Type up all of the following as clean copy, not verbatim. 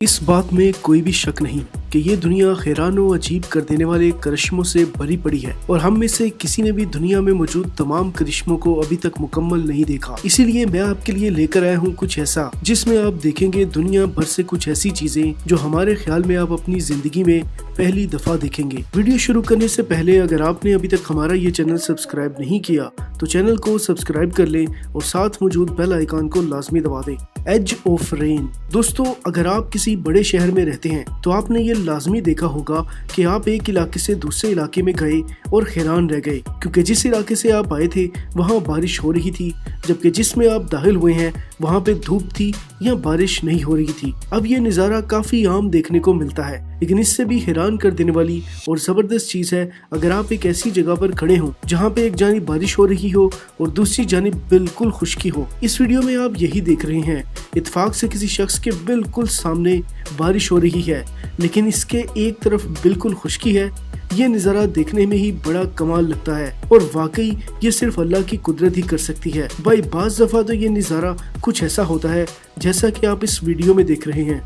इस बात में कोई भी शक नहीं कि ये दुनिया हैरान व अजीब कर देने वाले करिश्मों से भरी पड़ी है और हम में से किसी ने भी दुनिया में मौजूद तमाम करिश्मों को अभी तक मुकम्मल नहीं देखा। इसीलिए मैं आपके लिए लेकर आया हूँ कुछ ऐसा जिसमें आप देखेंगे दुनिया भर से कुछ ऐसी चीजें जो हमारे ख्याल में आप अपनी जिंदगी में पहली दफा देखेंगे। वीडियो शुरू करने से पहले अगर आपने अभी तक हमारा ये चैनल सब्सक्राइब नहीं किया तो चैनल को सब्सक्राइब कर लें और साथ मौजूद बेल आइकन को लाजमी दबा दें। एज ऑफ रेन दोस्तों, अगर आप किसी बड़े शहर में रहते हैं तो आपने ये लाजमी देखा होगा कि आप एक इलाके से दूसरे इलाके में गए और हैरान रह गए क्योंकि जिस इलाके से आप आए थे वहाँ बारिश हो रही थी, जबकि जिसमें आप दाखिल हुए हैं वहाँ पे धूप थी या बारिश नहीं हो रही थी। अब ये नज़ारा काफी आम देखने को मिलता है, लेकिन इससे भी हैरान कर देने वाली और जबरदस्त चीज है अगर आप एक ऐसी जगह पर खड़े हों जहाँ पे एक जानिब बारिश हो रही हो और दूसरी जानिब बिल्कुल खुश्की हो। इस वीडियो में आप यही देख रहे हैं, इत्तेफाक से किसी शख्स के बिल्कुल सामने बारिश हो रही है लेकिन इसके एक तरफ बिल्कुल खुश्की है। ये नज़ारा देखने में ही बड़ा कमाल लगता है और वाकई ये सिर्फ अल्लाह की कुदरत ही कर सकती है। भाई बाज़ दफ़ा तो ये नज़ारा कुछ ऐसा होता है जैसा कि आप इस वीडियो में देख रहे हैं।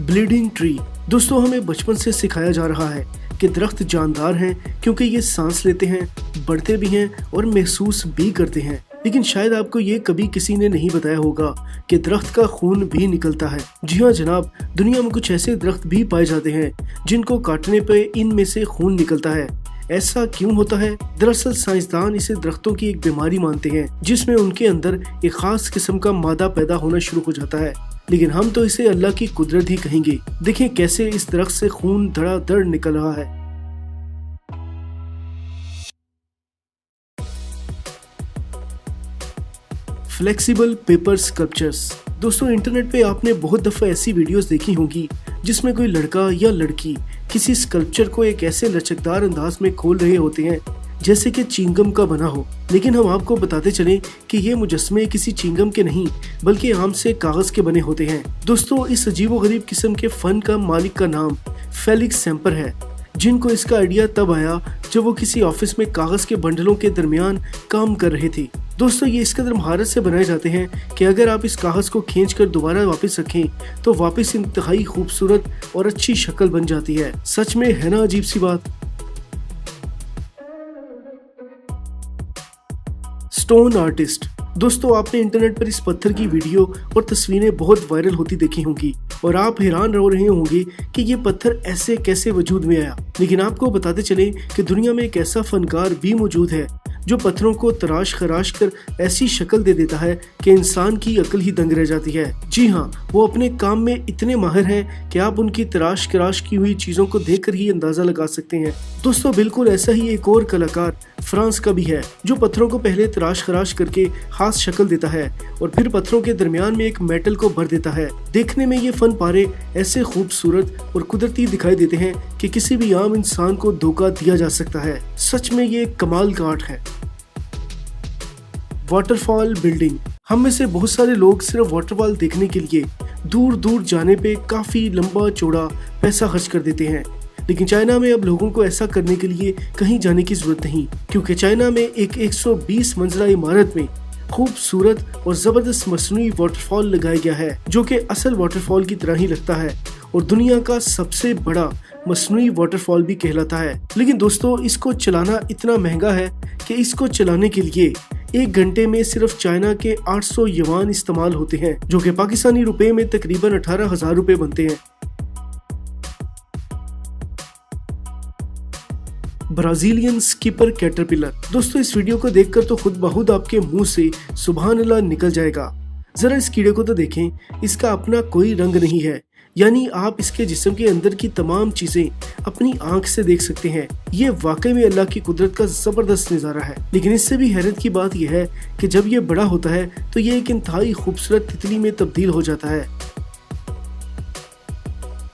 ब्लीडिंग ट्री दोस्तों, हमें बचपन से सिखाया जा रहा है कि दरख्त जानदार हैं क्योंकि ये सांस लेते हैं, बढ़ते भी हैं और महसूस भी करते हैं। लेकिन शायद आपको ये कभी किसी ने नहीं बताया होगा कि दरख्त का खून भी निकलता है। जी हाँ जनाब, दुनिया में कुछ ऐसे दरख्त भी पाए जाते हैं जिनको काटने पे इनमें से खून निकलता है। ऐसा क्यों होता है? दरअसल साइंसदान इसे दरख्तों की एक बीमारी मानते हैं जिसमें उनके अंदर एक खास किस्म का मादा पैदा होना शुरू हो जाता है, लेकिन हम तो इसे अल्लाह की कुदरत ही कहेंगे। देखें कैसे इस दरख्त से खून धड़ाधड़ निकल रहा है। फ्लेक्सिबल पेपर स्कल्पचर्स दोस्तों, इंटरनेट पे आपने बहुत दफ़ा ऐसी वीडियोस देखी होंगी जिसमें कोई लड़का या लड़की किसी स्कल्पचर को एक ऐसे लचकदार अंदाज में खोल रहे होते हैं जैसे कि चिंगम का बना हो। लेकिन हम आपको बताते चलें कि ये मुजस्मे किसी चिंगम के नहीं बल्कि आम से कागज के बने होते हैं। दोस्तों, इस अजीबोगरीब किस्म के फन का मालिक का नाम फेलिक्स सेम्पर है, जिनको इसका आइडिया तब आया जब वो किसी ऑफिस में कागज के बंडलों के दरमियान काम कर रहे थे। दोस्तों, ये इस कदर महारत से बनाए जाते हैं कि अगर आप इस कागज को खींचकर दोबारा वापस रखें तो वापस इंतहाई खूबसूरत और अच्छी शक्ल बन जाती है। सच में है ना अजीब सी बात। स्टोन आर्टिस्ट दोस्तों, आपने इंटरनेट पर इस पत्थर की वीडियो और तस्वीरें बहुत वायरल होती देखी होंगी और आप हैरान हो रहे होंगे कि ये पत्थर ऐसे कैसे वजूद में आया। लेकिन आपको बताते चले कि दुनिया में एक ऐसा फनकार भी मौजूद है जो पत्थरों को तराश खराश कर ऐसी शक्ल दे देता है कि इंसान की अक्ल ही दंग रह जाती है। जी हाँ, वो अपने काम में इतने माहिर हैं कि आप उनकी तराश खराश की हुई चीजों को देखकर ही अंदाजा लगा सकते हैं। दोस्तों, बिल्कुल ऐसा ही एक और कलाकार फ्रांस का भी है जो पत्थरों को पहले तराश खराश करके खास शक्ल देता है और फिर पत्थरों के दरमियान में एक मेटल को भर देता है। देखने में ये फन पारे ऐसे खूबसूरत और कुदरती दिखाई देते हैं कि किसी भी आम इंसान को धोखा दिया जा सकता है। सच में ये कमाल का आर्ट है। वाटरफॉल बिल्डिंग, हम में से बहुत सारे लोग सिर्फ वाटरफॉल देखने के लिए दूर दूर जाने पे काफी लंबा चौड़ा पैसा खर्च कर देते हैं, लेकिन चाइना में अब लोगों को ऐसा करने के लिए कहीं जाने की जरूरत नहीं क्योंकि चाइना में एक 120 मंजिला इमारत में खूबसूरत और जबरदस्त मसनूई वाटरफॉल लगाया गया है जो कि असल वाटरफॉल की तरह ही लगता है और दुनिया का सबसे बड़ा मसनूई वाटरफॉल भी कहलाता है। लेकिन दोस्तों, इसको चलाना इतना महंगा है कि इसको चलाने के लिए 1 घंटे में सिर्फ चाइना के 800 युआन इस्तेमाल होते हैं जो कि पाकिस्तानी रुपए में तकरीबन 18,000 रुपए बनते हैं। ब्राजीलियन स्कीपर कैटरपिलर दोस्तों, इस वीडियो को देखकर तो खुद ब खुद आपके मुंह से सुभान अल्लाह निकल जाएगा। जरा इस कीड़े को तो देखें, इसका अपना कोई रंग नहीं है, यानी आप इसके जिस्म के अंदर की तमाम चीजें अपनी आंख से देख सकते हैं। ये वाकई में अल्लाह की कुदरत का जबरदस्त नज़ारा है। लेकिन इससे भी हैरत की बात यह है कि जब ये बड़ा होता है तो ये एक इंतहाई खूबसूरत तितली में तब्दील हो जाता है।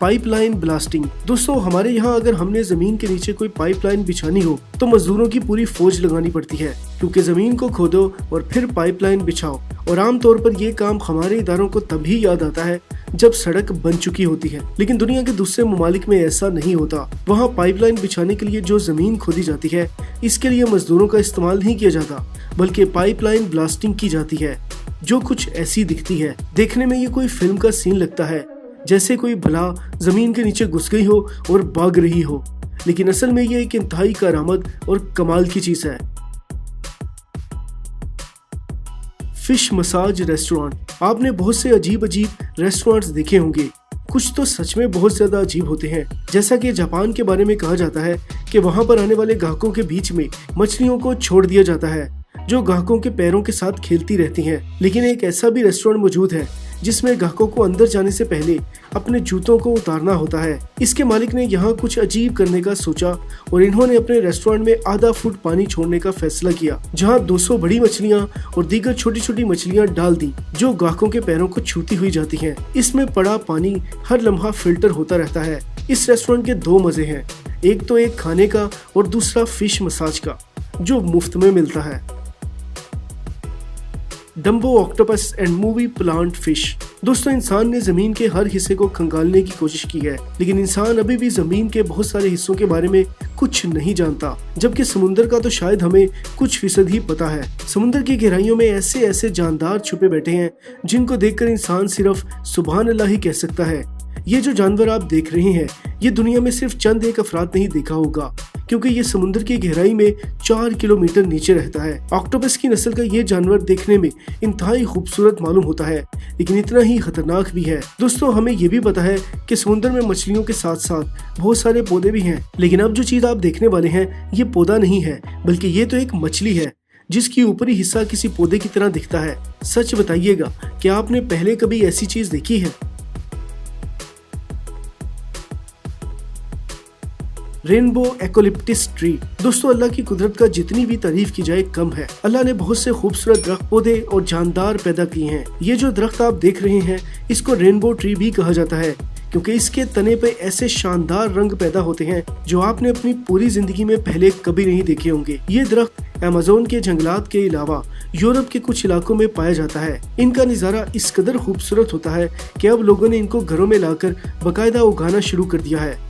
Pipeline blasting. दोस्तों हमारे यहाँ अगर हमने जमीन के नीचे कोई पाइपलाइन बिछानी हो तो मजदूरों की पूरी फौज लगानी पड़ती है, क्योंकि जमीन को खोदो और फिर पाइपलाइन बिछाओ। और आमतौर पर ये काम हमारे इदारों को तभी याद आता है जब सड़क बन चुकी होती है, लेकिन दुनिया के दूसरे ममालिक में ऐसा नहीं होता। वहाँ पाइपलाइन बिछाने के लिए जो जमीन खोदी जाती है, इसके लिए मजदूरों का इस्तेमाल नहीं किया जाता, बल्कि पाइपलाइन ब्लास्टिंग की जाती है, जो कुछ ऐसी दिखती है। देखने में ये कोई फिल्म का सीन लगता है, जैसे कोई भला जमीन के नीचे घुस गई हो और भाग रही हो, लेकिन असल में ये एक इंतहाई करामत और कमाल की चीज है। Fish massage restaurant. आपने बहुत से अजीब रेस्टोरेंट्स देखे होंगे, कुछ तो सच में बहुत ज्यादा अजीब होते हैं। जैसा कि जापान के बारे में कहा जाता है कि वहां पर आने वाले ग्राहकों के बीच में मछलियों को छोड़ दिया जाता है, जो ग्राहकों के पैरों के साथ खेलती रहती हैं। लेकिन एक ऐसा भी रेस्टोरेंट मौजूद है जिसमें ग्राहकों को अंदर जाने से पहले अपने जूतों को उतारना होता है। इसके मालिक ने यहाँ कुछ अजीब करने का सोचा और इन्होंने अपने रेस्टोरेंट में आधा फुट पानी छोड़ने का फैसला किया, जहाँ 200 बड़ी मछलियाँ और दीगर छोटी छोटी मछलियाँ डाल दी, जो ग्राहकों के पैरों को छूती हुई जाती हैं। इसमें पड़ा पानी हर लम्हा फिल्टर होता रहता है। इस रेस्टोरेंट के दो मजे हैं, एक तो एक खाने का और दूसरा फिश मसाज का, जो मुफ्त में मिलता है। Dumbo octopus and movie plant fish. दोस्तों इंसान ने जमीन के हर हिस्से को खंगालने की कोशिश की है, लेकिन इंसान अभी भी जमीन के बहुत सारे हिस्सों के बारे में कुछ नहीं जानता, जबकि समुद्र का तो शायद हमें कुछ फीसद ही पता है। समुद्र की गहराइयों में ऐसे ऐसे जानदार छुपे बैठे हैं जिनको देखकर इंसान सिर्फ सुभान अल्लाह ही कह सकता है। ये जो जानवर आप देख रहे हैं, ये दुनिया में सिर्फ चंद एक अफराद नहीं देखा होगा, क्योंकि ये समुद्र की गहराई में 4 किलोमीटर नीचे रहता है। ऑक्टोपस की नस्ल का ये जानवर देखने में इंतहाई खूबसूरत मालूम होता है, लेकिन इतना ही खतरनाक भी है। दोस्तों हमें ये भी पता है कि समुद्र में मछलियों के साथ साथ बहुत सारे पौधे भी हैं, लेकिन अब जो चीज आप देखने वाले हैं ये पौधा नहीं है, बल्कि ये तो एक मछली है जिसकी ऊपरी हिस्सा किसी पौधे की तरह दिखता है। सच बताइएगा कि आपने पहले कभी ऐसी चीज देखी है? Rainbow eucalyptus tree. दोस्तों अल्लाह की कुदरत का जितनी भी तारीफ की जाए कम है। अल्लाह ने बहुत से खूबसूरत दरख्त, पौधे और जानदार पैदा किए हैं। ये जो दरख्त आप देख रहे हैं इसको रेनबो ट्री भी कहा जाता है, क्योंकि इसके तने पे ऐसे शानदार रंग पैदा होते हैं जो आपने अपनी पूरी जिंदगी में पहले कभी नहीं देखे होंगे। ये दरख्त अमेज़न के जंगलात के अलावा यूरोप के कुछ इलाकों में पाया जाता है। इनका नज़ारा इस कदर खूबसूरत होता है कि अब लोगों ने इनको घरों में लाकर बाकायदा उगाना शुरू कर दिया है।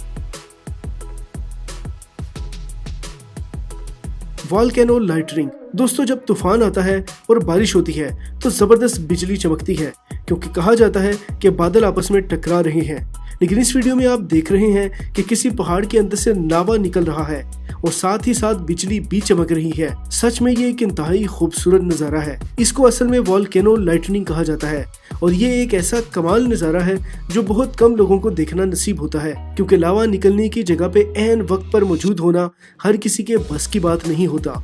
Volcano lightning. दोस्तों जब तूफान आता है और बारिश होती है तो जबरदस्त बिजली चमकती है, क्योंकि कहा जाता है कि बादल आपस में टकरा रहे हैं। लेकिन इस वीडियो में आप देख रहे हैं कि किसी पहाड़ के अंदर से लावा निकल रहा है और साथ ही साथ बिजली भी चमक रही है। सच में ये एक इंतहाई खूबसूरत नज़ारा है। इसको असल में वॉल्केनो लाइटनिंग कहा जाता है और ये एक ऐसा कमाल नज़ारा है जो बहुत कम लोगों को देखना नसीब होता है, क्योंकि लावा निकलने की जगह पे ऐन वक्त पर मौजूद होना हर किसी के बस की बात नहीं होता।